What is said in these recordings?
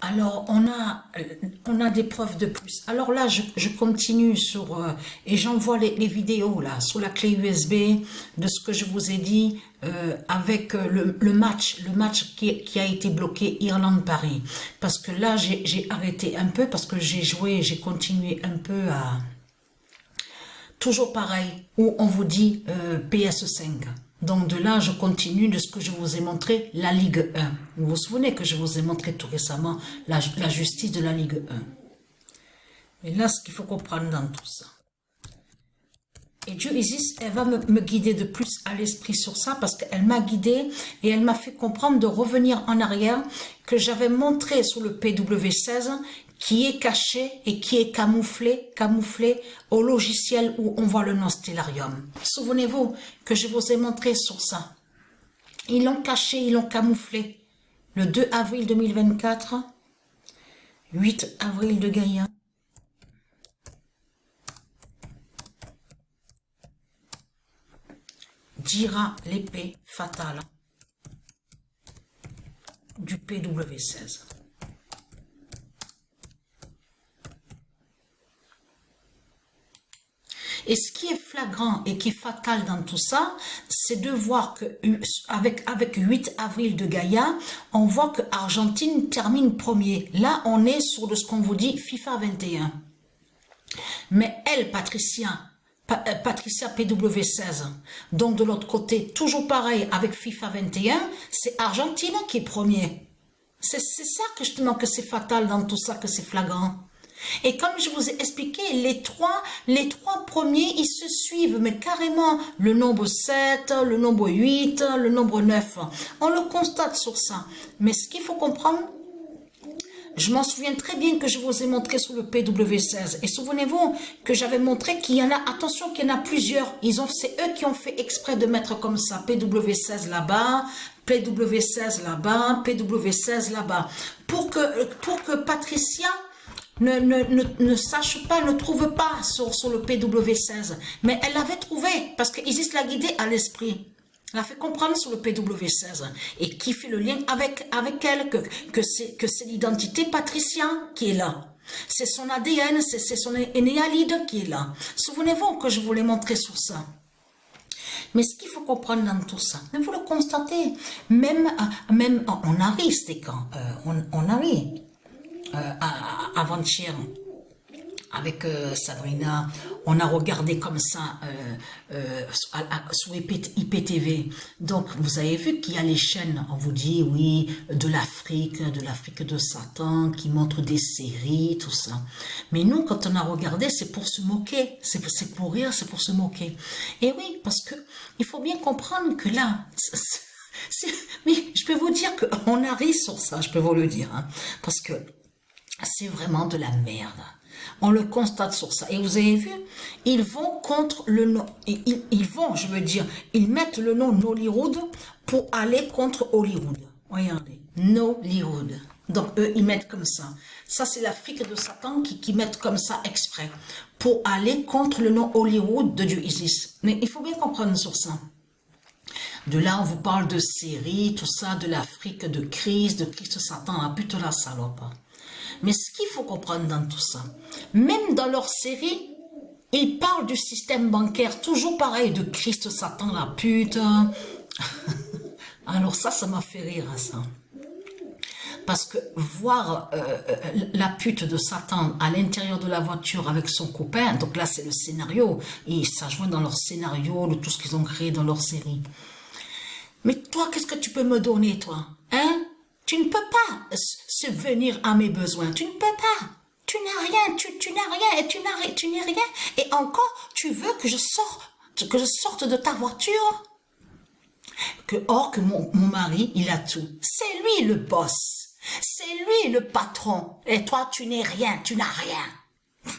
Alors, on a des preuves de plus. Alors là, je continue sur, et j'envoie les vidéos là, sur la clé USB de ce que je vous ai dit avec le match qui a été bloqué Irlande-Paris. Parce que là, j'ai arrêté un peu parce que j'ai continué un peu à... Toujours pareil, où on vous dit PS5. Donc de là, je continue de ce que je vous ai montré, la Ligue 1. Vous vous souvenez que je vous ai montré tout récemment la justice de la Ligue 1. Et là, ce qu'il faut comprendre dans tout ça. Et Dieu Isis, elle va me guider de plus à l'esprit sur ça parce qu'elle m'a guidée et elle m'a fait comprendre de revenir en arrière que j'avais montré sur le PW16 qui est caché et qui est camouflé au logiciel où on voit le nom Stellarium. Souvenez-vous que je vous ai montré sur ça. Ils l'ont caché, ils l'ont camouflé. Le 2 avril 2024, 8 avril de Gaïa. Dira l'épée fatale du PW16. Et ce qui est flagrant et qui est fatal dans tout ça, c'est de voir que avec 8 avril de Gaïa, on voit que Argentine termine premier. Là, on est sur de ce qu'on vous dit FIFA 21. Mais elle, Patricia PW16, donc de l'autre côté, toujours pareil avec FIFA 21, c'est Argentine qui est premier. C'est ça que justement que c'est fatal dans tout ça, que c'est flagrant. Et comme je vous ai expliqué, les trois premiers, ils se suivent, mais carrément, le nombre 7, le nombre 8, le nombre 9. On le constate sur ça. Mais ce qu'il faut comprendre, je m'en souviens très bien que je vous ai montré sur le PW16. Et souvenez-vous que j'avais montré qu'il y en a, attention qu'il y en a plusieurs. C'est eux qui ont fait exprès de mettre comme ça, PW16 là-bas, PW16 là-bas, PW16 là-bas. Pour que Patricia ne sache pas, ne trouve pas sur le PW16. Mais elle l'avait trouvé parce qu'Isis l'a guidé à l'esprit. Elle a fait comprendre sur le PW16 et qui fait le lien avec elle que c'est l'identité Patricia qui est là. C'est son ADN, c'est son énéalide qui est là. Souvenez-vous que je vous l'ai montré sur ça. Mais ce qu'il faut comprendre dans tout ça, vous le constatez, même on arrive, c'était quand on arrive. Avant-hier avec Sabrina, on a regardé comme ça sur IPTV. Donc vous avez vu qu'il y a les chaînes, on vous dit oui, de l'Afrique de Satan, qui montrent des séries, tout ça. Mais nous, quand on a regardé, c'est pour se moquer, c'est pour rire, c'est pour se moquer. Et oui, parce que il faut bien comprendre que là, mais je peux vous dire qu'on arrive sur ça, je peux vous le dire, hein, parce que c'est vraiment de la merde. On le constate sur ça. Et vous avez vu, ils vont contre le nom. Ils mettent le nom Nollywood pour aller contre Hollywood. Regardez, Nollywood. Donc eux, ils mettent comme ça. Ça, c'est l'Afrique de Satan qui mettent comme ça exprès pour aller contre le nom Hollywood de Dieu Isis. Mais il faut bien comprendre sur ça. De là, on vous parle de séries, tout ça, de l'Afrique, de Christ Satan, la pute la salope. Mais ce qu'il faut comprendre dans tout ça, même dans leur série, ils parlent du système bancaire, toujours pareil, de Christ Satan, la pute. Alors ça m'a fait rire à ça. Parce que voir la pute de Satan à l'intérieur de la voiture avec son copain, donc là c'est le scénario, et ça joint dans leur scénario, de tout ce qu'ils ont créé dans leur série. Mais toi, qu'est-ce que tu peux me donner, toi? Hein? Tu ne peux pas subvenir à mes besoins. Tu ne peux pas. Tu n'as rien. Tu n'as rien et tu n'es rien. Et encore, tu veux que je sorte de ta voiture? Or que mon mari, il a tout. C'est lui le boss. C'est lui le patron. Et toi, tu n'es rien. Tu n'as rien.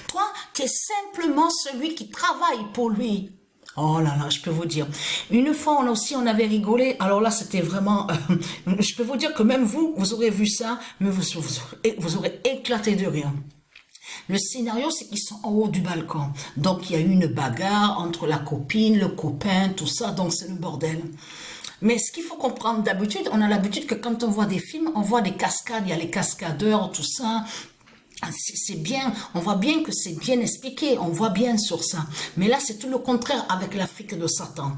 Toi, tu es simplement celui qui travaille pour lui. Oh là là, je peux vous dire. Une fois, on avait rigolé. Alors là, c'était vraiment... je peux vous dire que même vous aurez vu ça, mais vous aurez éclaté de rire. Le scénario, c'est qu'ils sont en haut du balcon. Donc, il y a eu une bagarre entre la copine, le copain, tout ça. Donc, c'est le bordel. Mais ce qu'il faut comprendre d'habitude, on a l'habitude que quand on voit des films, on voit des cascades, il y a les cascadeurs, tout ça. C'est bien, on voit bien que c'est bien expliqué, on voit bien sur ça. Mais là, c'est tout le contraire avec l'Afrique de Satan.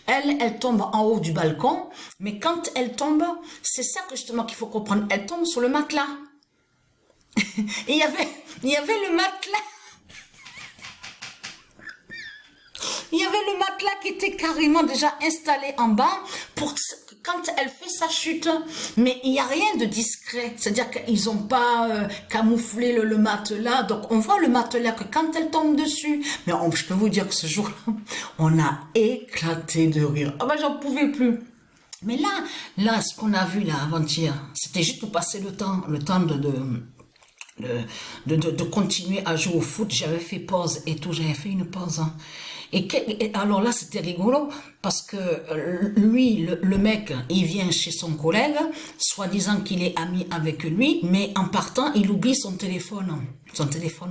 Elle tombe en haut du balcon, mais quand elle tombe, c'est ça que justement qu'il faut comprendre. Elle tombe sur le matelas. Et il y avait le matelas. Il y avait le matelas qui était carrément déjà installé en bas pour que quand elle fait sa chute. Mais il n'y a rien de discret. C'est-à-dire qu'ils n'ont pas camouflé le matelas. Donc on voit le matelas que quand elle tombe dessus. Mais je peux vous dire que ce jour-là, on a éclaté de rire. Ah ben j'en pouvais plus. Mais là, ce qu'on a vu là avant-hier, c'était juste pour passer le temps de continuer à jouer au foot. J'avais fait pause et tout, j'avais fait une pause. Hein. Et alors là, c'était rigolo parce que lui, le mec, il vient chez son collègue, soi-disant qu'il est ami avec lui, mais en partant, il oublie son téléphone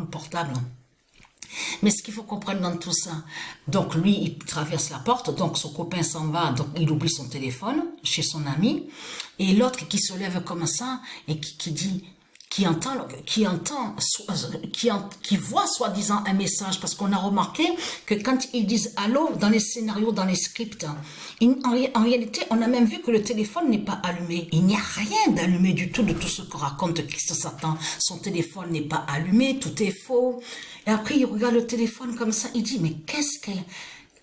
portable. Mais ce qu'il faut comprendre dans tout ça, donc lui, il traverse la porte, donc son copain s'en va, donc il oublie son téléphone chez son ami, et l'autre qui se lève comme ça et qui dit... qui voit soi-disant un message, parce qu'on a remarqué que quand ils disent allô dans les scénarios, dans les scripts, en réalité, on a même vu que le téléphone n'est pas allumé. Il n'y a rien d'allumé du tout de tout ce que raconte Christ Satan. Son téléphone n'est pas allumé, tout est faux. Et après, il regarde le téléphone comme ça, il dit, mais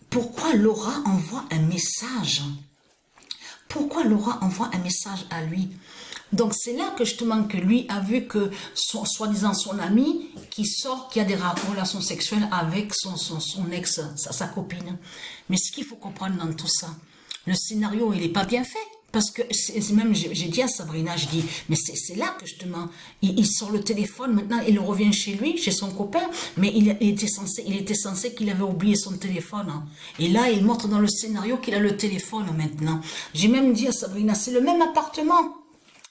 pourquoi Laura envoie un message? Pourquoi Laura envoie un message à lui? Donc c'est là que justement que lui a vu que soi-disant son ami qui a des relations sexuelles avec son ex, sa copine. Mais ce qu'il faut comprendre dans tout ça, le scénario il n'est pas bien fait. Parce que même j'ai dit à Sabrina, je dis, mais c'est là que justement, il sort le téléphone, maintenant il revient chez lui, chez son copain, mais il était censé qu'il avait oublié son téléphone. Hein. Et là, il montre dans le scénario qu'il a le téléphone maintenant. J'ai même dit à Sabrina, c'est le même appartement.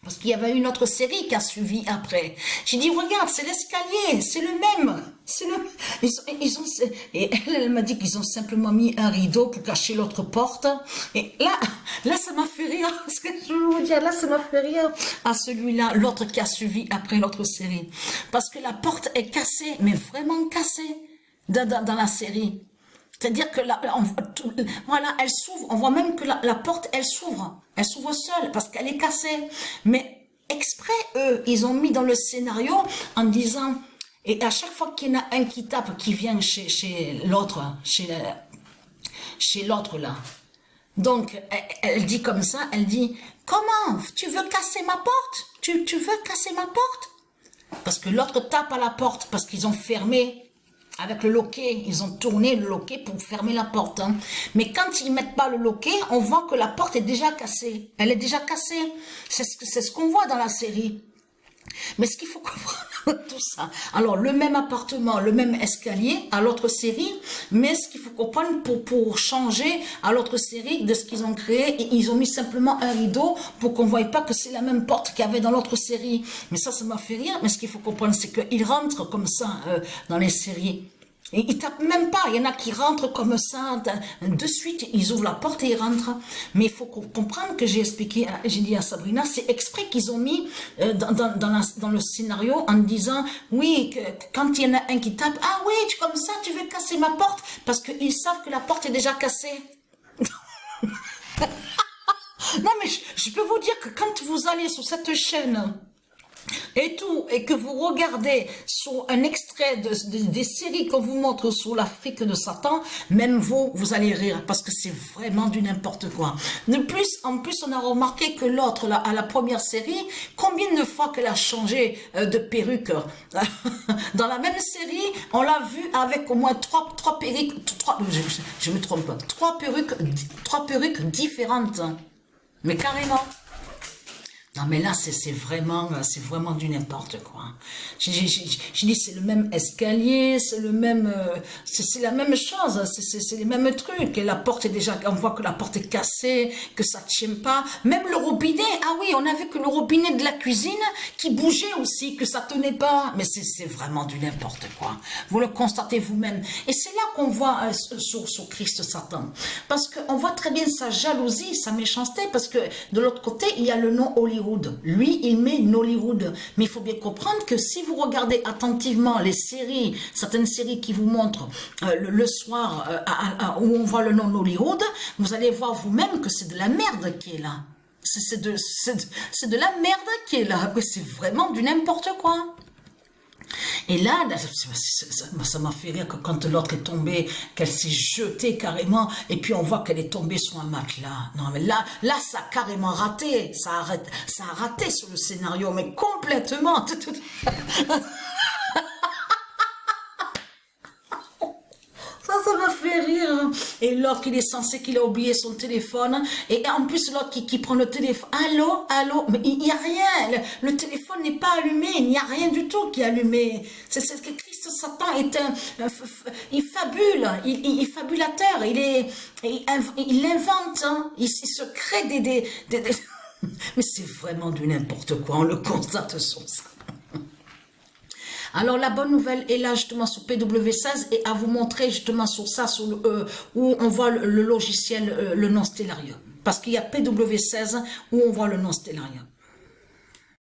Parce qu'il y avait une autre série qui a suivi après. J'ai dit, regarde, c'est l'escalier, c'est le même. Et elle m'a dit qu'ils ont simplement mis un rideau pour cacher l'autre porte. Et là, ça m'a fait rire. Parce que je veux vous dire, là, ça m'a fait rire à celui-là, l'autre qui a suivi après l'autre série. Parce que la porte est cassée, mais vraiment cassée dans la série. C'est-à-dire que voilà, elle s'ouvre. On voit même que la porte, elle s'ouvre. Elle s'ouvre seule parce qu'elle est cassée. Mais exprès, eux, ils ont mis dans le scénario en disant... Et à chaque fois qu'il y en a un qui tape, qui vient chez l'autre, chez l'autre là. Donc, elle dit comme ça, elle dit, comment tu veux casser ma porte? Tu veux casser ma porte? Parce que l'autre tape à la porte parce qu'ils ont fermé... Avec le loquet, ils ont tourné le loquet pour fermer la porte. Hein. Mais quand ils ne mettent pas le loquet, on voit que la porte est déjà cassée. Elle est déjà cassée. C'est ce qu'on voit dans la série. Mais ce qu'il faut comprendre tout ça. Alors, le même appartement, le même escalier à l'autre série. Mais ce qu'il faut comprendre pour changer à l'autre série de ce qu'ils ont créé, ils ont mis simplement un rideau pour qu'on ne voie pas que c'est la même porte qu'il y avait dans l'autre série. Mais ça m'a fait rire. Mais ce qu'il faut comprendre, c'est qu'ils rentrent comme ça dans les séries. Et ils tapent même pas. Il y en a qui rentrent comme ça, de suite, ils ouvrent la porte et ils rentrent. Mais il faut comprendre que j'ai expliqué, j'ai dit à Sabrina, c'est exprès qu'ils ont mis dans le scénario en disant, oui, que quand il y en a un qui tape, ah oui, comme ça, tu veux casser ma porte, parce qu'ils savent que la porte est déjà cassée. Non, mais je peux vous dire que quand vous allez sur cette chaîne... et que vous regardez sur un extrait des séries qu'on vous montre sur l'Afrique de Satan, même vous allez rire parce que c'est vraiment du n'importe quoi. En plus, on a remarqué que l'autre, à la première série, combien de fois qu'elle a changé de perruque. Dans la même série, on l'a vu avec au moins trois perruques, je me trompe pas, trois perruques différentes. Mais carrément. Non, mais là, c'est vraiment du n'importe quoi. Je dis, c'est le même escalier, c'est le même, c'est la même chose, c'est les mêmes trucs. Et la porte est déjà, on voit que la porte est cassée, que ça tient pas. Même le robinet, ah oui, on a vu que le robinet de la cuisine qui bougeait aussi, que ça tenait pas. Mais c'est vraiment du n'importe quoi. Vous le constatez vous-même. Et c'est là qu'on voit sur Christ Satan. Parce qu'on voit très bien sa jalousie, sa méchanceté, parce que de l'autre côté, il y a le nom Hollywood. Lui, il met Nollywood. Mais il faut bien comprendre que si vous regardez attentivement les séries, certaines séries qui vous montrent le soir où on voit le nom Nollywood, vous allez voir vous-même que c'est de la merde qui est là. C'est de la merde qui est là. C'est vraiment du n'importe quoi. Et là, ça m'a fait rire que quand l'autre est tombé, qu'elle s'est jetée carrément, et puis on voit qu'elle est tombée sur un matelas. Non, mais là, ça a carrément raté. Ça a raté sur le scénario, mais complètement. Ça m'a fait rire. Et l'autre, il est censé qu'il a oublié son téléphone. Et en plus, l'autre qui prend le téléphone. Allô, allô. Mais il n'y a rien. Le téléphone n'est pas allumé. Il n'y a rien du tout qui est allumé. C'est que Christ Satan est il fabule. Il est fabulateur. Il invente. Hein. Il se crée des mais c'est vraiment du n'importe quoi. On le constate sur ça. Alors la bonne nouvelle est là justement sur PW16 et à vous montrer justement sur ça, où on voit le logiciel, le nom Stellarium. Parce qu'il y a PW16 où on voit le nom Stellarium.